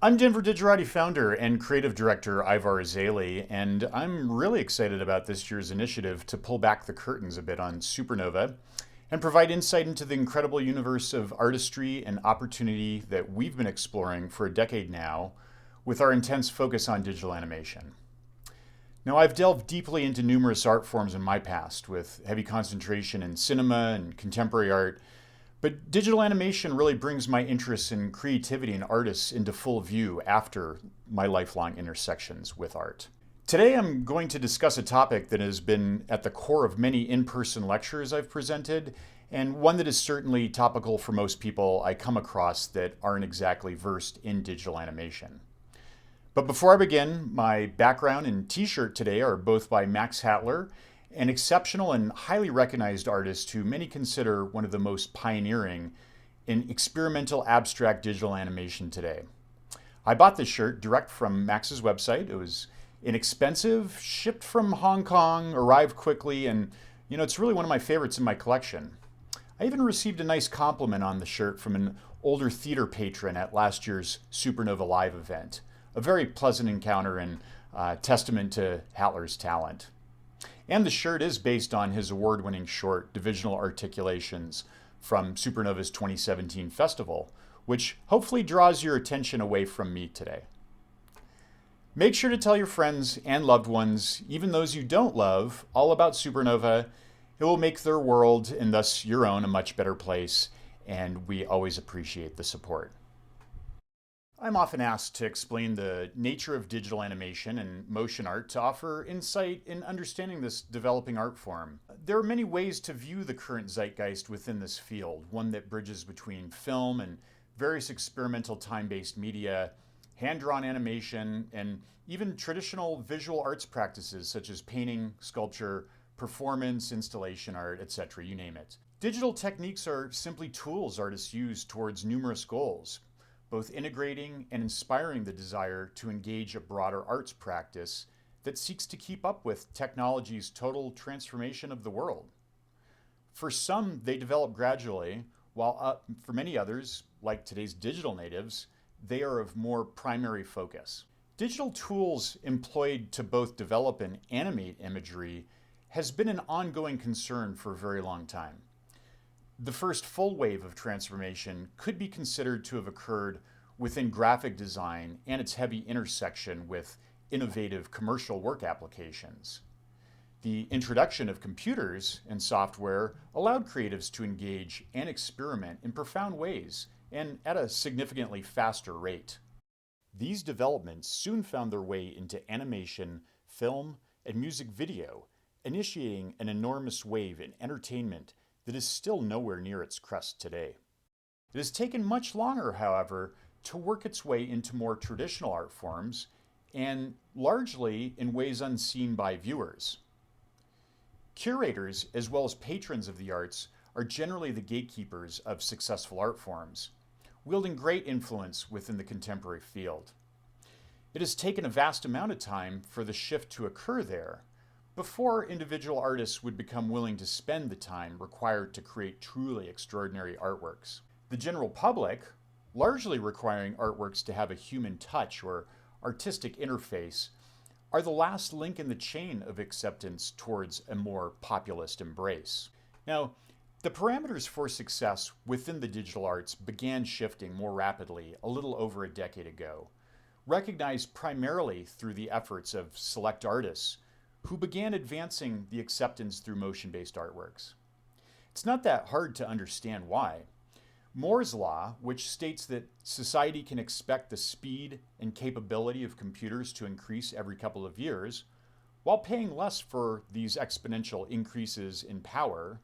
I'm Denver Digerati founder and creative director Ivar Zeile, and I'm really excited about this year's initiative to pull back the curtains a bit on Supernova and provide insight into the incredible universe of artistry and opportunity that we've been exploring for a decade now with our intense focus on digital animation. Now, I've delved deeply into numerous art forms in my past, with heavy concentration in cinema and contemporary art, but digital animation really brings my interests in creativity and artists into full view after my lifelong intersections with art. Today I'm going to discuss a topic that has been at the core of many in-person lectures I've presented, and one that is certainly topical for most people I come across that aren't exactly versed in digital animation. But before I begin, my background and t-shirt today are both by Max Hattler, an exceptional and highly recognized artist who many consider one of the most pioneering in experimental abstract digital animation today. I bought this shirt direct from Max's website. It was inexpensive, shipped from Hong Kong, arrived quickly, and it's really one of my favorites in my collection. I even received a nice compliment on the shirt from an older theater patron at last year's Supernova Live event. A very pleasant encounter and testament to Hattler's talent. And the shirt is based on his award-winning short, Divisional Articulations, from Supernova's 2017 festival, which hopefully draws your attention away from me today. Make sure to tell your friends and loved ones, even those you don't love, all about Supernova. It will make their world, and thus your own, a much better place, and we always appreciate the support. I'm often asked to explain the nature of digital animation and motion art to offer insight in understanding this developing art form. There are many ways to view the current zeitgeist within this field, one that bridges between film and various experimental time-based media, hand-drawn animation, and even traditional visual arts practices such as painting, sculpture, performance, installation art, etc., you name it. Digital techniques are simply tools artists use towards numerous goals, both integrating and inspiring the desire to engage a broader arts practice that seeks to keep up with technology's total transformation of the world. For some, they develop gradually, while for many others, like today's digital natives, they are of more primary focus. Digital tools employed to both develop and animate imagery has been an ongoing concern for a very long time. The first full wave of transformation could be considered to have occurred within graphic design and its heavy intersection with innovative commercial work applications. The introduction of computers and software allowed creatives to engage and experiment in profound ways and at a significantly faster rate. These developments soon found their way into animation, film, and music video, initiating an enormous wave in entertainment that is still nowhere near its crest today. It has taken much longer, however, to work its way into more traditional art forms, and largely in ways unseen by viewers. Curators, as well as patrons of the arts, are generally the gatekeepers of successful art forms, wielding great influence within the contemporary field. It has taken a vast amount of time for the shift to occur there, before individual artists would become willing to spend the time required to create truly extraordinary artworks. The general public, largely requiring artworks to have a human touch or artistic interface, are the last link in the chain of acceptance towards a more populist embrace. Now, the parameters for success within the digital arts began shifting more rapidly a little over a decade ago, recognized primarily through the efforts of select artists who began advancing the acceptance through motion-based artworks. It's not that hard to understand why. Moore's law, which states that society can expect the speed and capability of computers to increase every couple of years, while paying less for these exponential increases in power,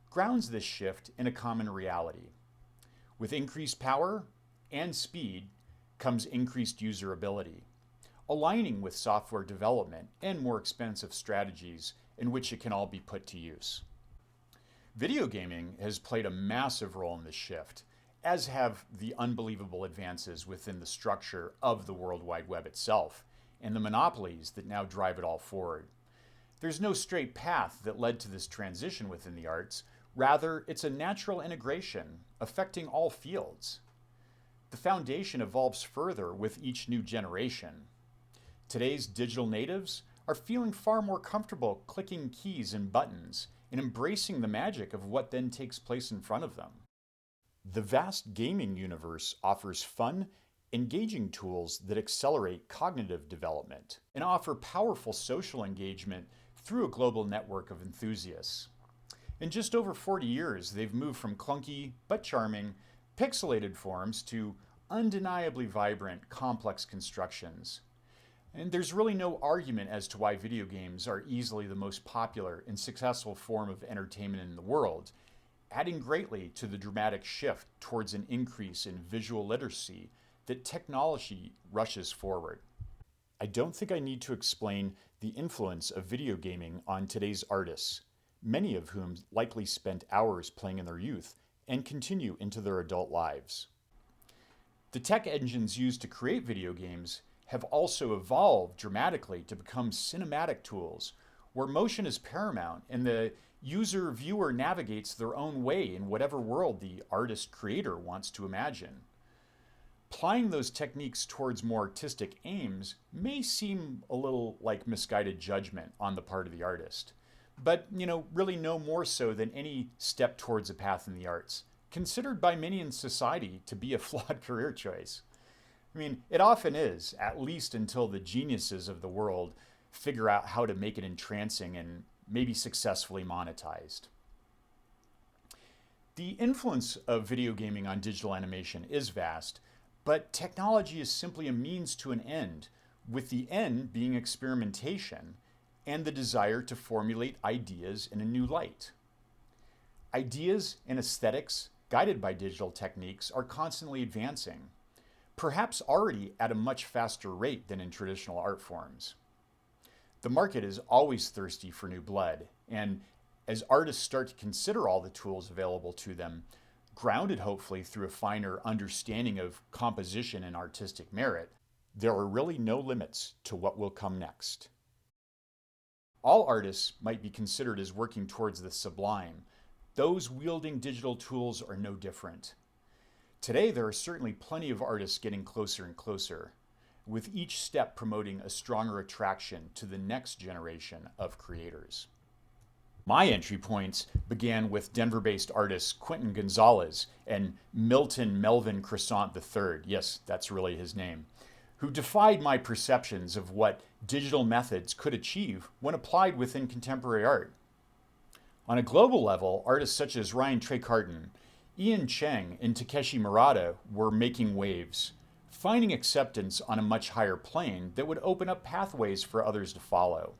grounds this shift in a common reality. With increased power and speed comes increased usability, aligning with software development and more expensive strategies in which it can all be put to use. Video gaming has played a massive role in this shift, as have the unbelievable advances within the structure of the World Wide Web itself, and the monopolies that now drive it all forward. There's no straight path that led to this transition within the arts. Rather, it's a natural integration affecting all fields. the foundation evolves further with each new generation. Today's digital natives are feeling far more comfortable clicking keys and buttons and embracing the magic of what then takes place in front of them. The vast gaming universe offers fun, engaging tools that accelerate cognitive development and offer powerful social engagement through a global network of enthusiasts. In just over 40 years, they've moved from clunky but charming, pixelated forms to undeniably vibrant, complex constructions. And there's really no argument as to why video games are easily the most popular and successful form of entertainment in the world, adding greatly to the dramatic shift towards an increase in visual literacy that technology rushes forward. I don't think I need to explain the influence of video gaming on today's artists, many of whom likely spent hours playing in their youth and continue into their adult lives. The tech engines used to create video games have also evolved dramatically to become cinematic tools where motion is paramount and the user-viewer navigates their own way in whatever world the artist-creator wants to imagine. Applying those techniques towards more artistic aims may seem a little like misguided judgment on the part of the artist, but really no more so than any step towards a path in the arts, considered by many in society to be a flawed career choice. I mean, it often is, at least until the geniuses of the world figure out how to make it entrancing and maybe successfully monetized. The influence of video gaming on digital animation is vast, but technology is simply a means to an end, with the end being experimentation and the desire to formulate ideas in a new light. Ideas and aesthetics, guided by digital techniques, are constantly advancing, perhaps already at a much faster rate than in traditional art forms. The market is always thirsty for new blood, and as artists start to consider all the tools available to them, grounded hopefully through a finer understanding of composition and artistic merit, there are really no limits to what will come next. All artists might be considered as working towards the sublime. Those wielding digital tools are no different. Today, there are certainly plenty of artists getting closer and closer, with each step promoting a stronger attraction to the next generation of creators. My entry points began with Denver-based artists Quentin Gonzalez and Milton Melvin Croissant III, yes, that's really his name, who defied my perceptions of what digital methods could achieve when applied within contemporary art. On a global level, artists such as Ryan Trecarton, Ian Cheng, and Takeshi Murata were making waves, finding acceptance on a much higher plane that would open up pathways for others to follow.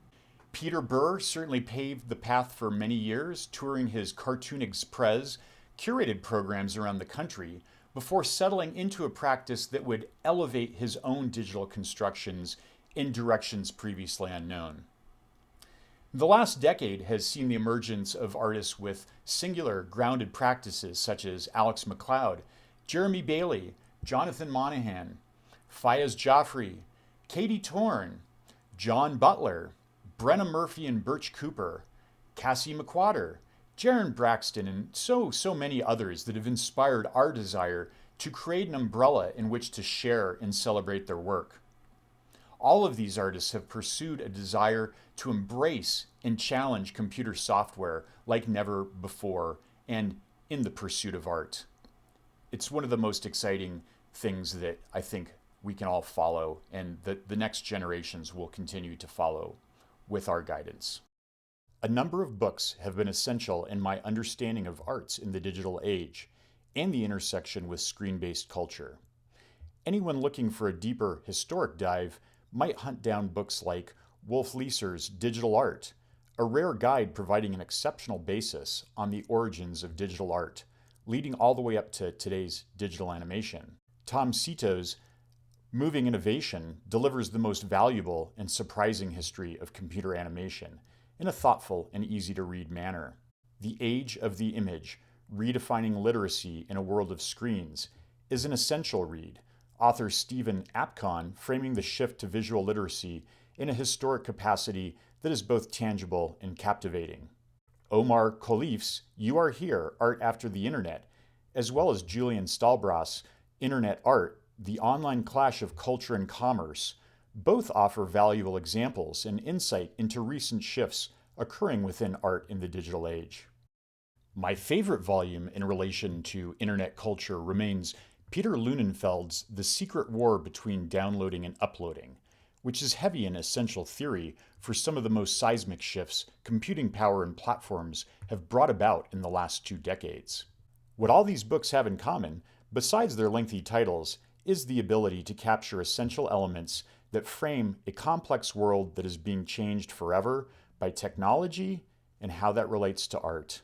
Peter Burr certainly paved the path for many years, touring his Cartoonixpress curated programs around the country before settling into a practice that would elevate his own digital constructions in directions previously unknown. The last decade has seen the emergence of artists with singular, grounded practices such as Alex McLeod, Jeremy Bailey, Jonathan Monahan, Fayez Jaffrey, Katie Torn, John Butler, Brenna Murphy and Birch Cooper, Cassie McQuarter, Jaron Braxton, and so many others that have inspired our desire to create an umbrella in which to share and celebrate their work. All of these artists have pursued a desire to embrace and challenge computer software like never before and in the pursuit of art. It's one of the most exciting things that I think we can all follow and that the next generations will continue to follow with our guidance. A number of books have been essential in my understanding of arts in the digital age and the intersection with screen-based culture. Anyone looking for a deeper historic dive might hunt down books like Wolf Lieser's Digital Art, a rare guide providing an exceptional basis on the origins of digital art, leading all the way up to today's digital animation. Tom Sito's Moving Innovation delivers the most valuable and surprising history of computer animation in a thoughtful and easy-to-read manner. The Age of the Image, Redefining Literacy in a World of Screens is an essential read, author Stephen Apcon framing the shift to visual literacy in a historic capacity that is both tangible and captivating. Omar Khalif's You Are Here, Art After the Internet, as well as Julian Stahlbras' Internet Art, The Online Clash of Culture and Commerce, both offer valuable examples and insight into recent shifts occurring within art in the digital age. My favorite volume in relation to internet culture remains Peter Lunenfeld's The Secret War Between Downloading and Uploading, which is heavy in essential theory for some of the most seismic shifts computing power and platforms have brought about in the last 2 decades. What all these books have in common, besides their lengthy titles, is the ability to capture essential elements that frame a complex world that is being changed forever by technology and how that relates to art.